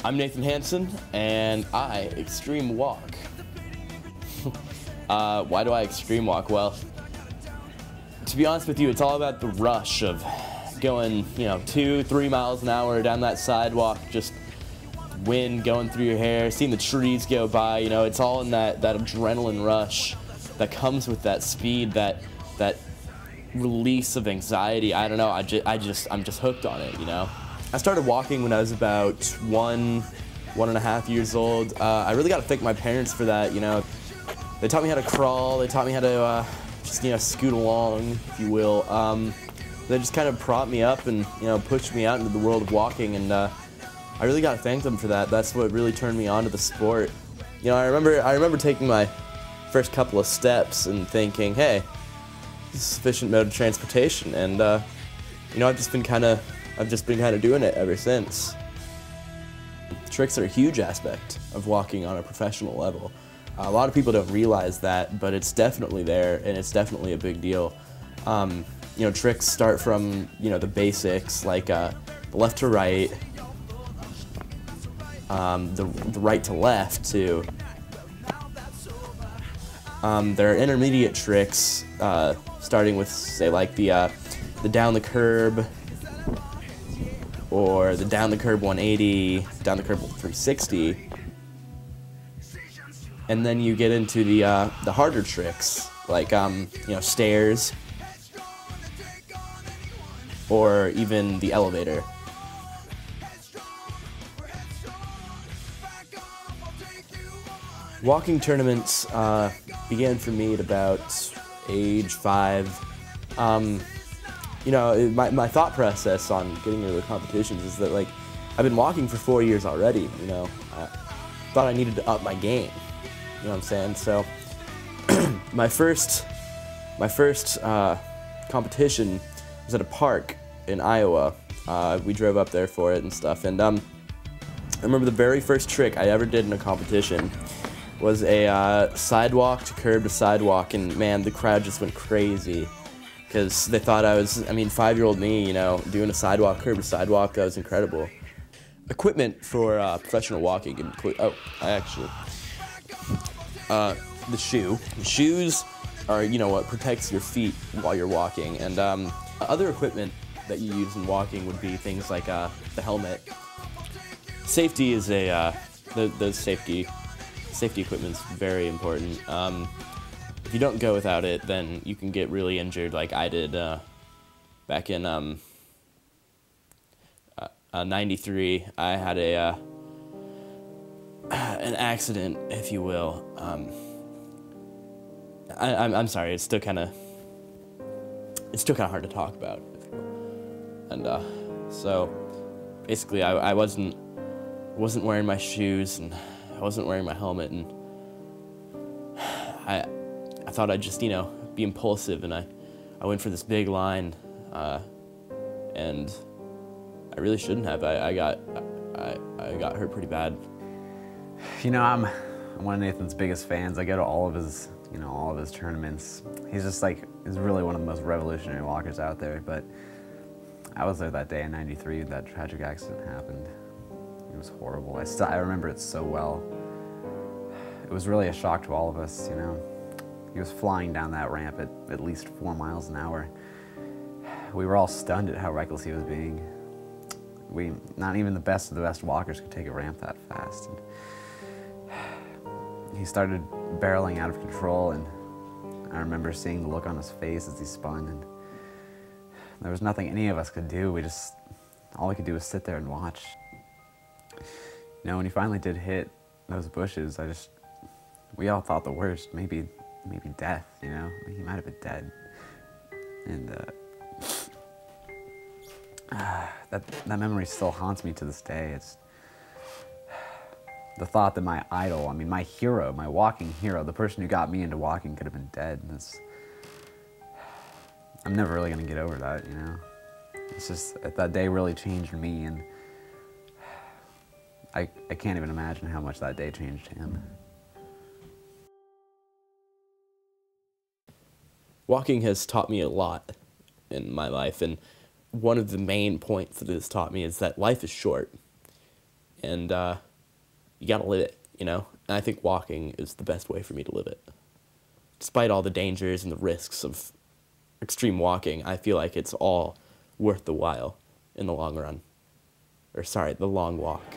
I'm Nathan Hansen, and I extreme walk. Why do I extreme walk? Well, to be honest with you, it's all about the rush of going, 2-3 miles an hour down that sidewalk, just wind going through your hair, seeing the trees go by, it's all in that adrenaline rush that comes with that speed, that release of anxiety. I don't know, I'm just hooked on it, I started walking when I was about 1.5 years old. I really got to thank my parents for that, They taught me how to crawl, they taught me how to just, scoot along, if you will. They just kind of propped me up and, pushed me out into the world of walking, and I really got to thank them for that. That's what really turned me on to the sport. I remember taking my first couple of steps and thinking, hey, this is a sufficient mode of transportation, and I've just been kind of doing it ever since. Tricks are a huge aspect of walking on a professional level. A lot of people don't realize that, but it's definitely there, and it's definitely a big deal. Tricks start from, the basics, like the left to right, the right to left, too. There are intermediate tricks, starting with, say, like the down the curb, or the down the curb 180, down the curb 360. And then you get into the harder tricks, like stairs, or even the elevator. Walking tournaments began for me at about age 5. My thought process on getting into the competitions is that, like, I've been walking for 4 years already. I thought I needed to up my game. You know what I'm saying? So my first competition was at a park in Iowa. We drove up there for it and stuff, and I remember the very first trick I ever did in a competition was a sidewalk to curb to sidewalk, and man, the crowd just went crazy because they thought I was, 5-year-old me, doing a sidewalk, curb to sidewalk. That was incredible. Equipment for professional walking include, the shoe. The shoes are, what protects your feet while you're walking, and other equipment that you use in walking would be things like the helmet. Safety is those safety equipment's very important. If you don't go without it, then you can get really injured, like I did back in '93. I had an accident, if you will. I'm sorry. It's still kind of hard to talk about. And so basically, I wasn't wearing my shoes, and I wasn't wearing my helmet, and I thought I'd just, be impulsive, and I went for this big line, and I really shouldn't have. I got hurt pretty bad. I'm one of Nathan's biggest fans. I go to all of his tournaments. He's really one of the most revolutionary walkers out there. But I was there that day in '93. That tragic accident happened. It was horrible. I remember it so well. It was really a shock to all of us, He was flying down that ramp at least 4 miles an hour. We were all stunned at how reckless he was being. Not even the best of the best walkers could take a ramp that fast. And he started barreling out of control, and I remember seeing the look on his face as he spun, and there was nothing any of us could do. All we could do was sit there and watch. When he finally did hit those bushes, we all thought the worst, maybe death, He might have been dead. And that memory still haunts me to this day. It's the thought that my idol, my hero, my walking hero, the person who got me into walking could have been dead. And I'm never really gonna get over that, It's just, that day really changed me, and I can't even imagine how much that day changed him. Walking has taught me a lot in my life, and one of the main points that it's taught me is that life is short. and you gotta live it, you know? And I think walking is the best way for me to live it. Despite all the dangers and the risks of extreme walking, I feel like it's all worth the while in the long run. Or sorry, the long walk.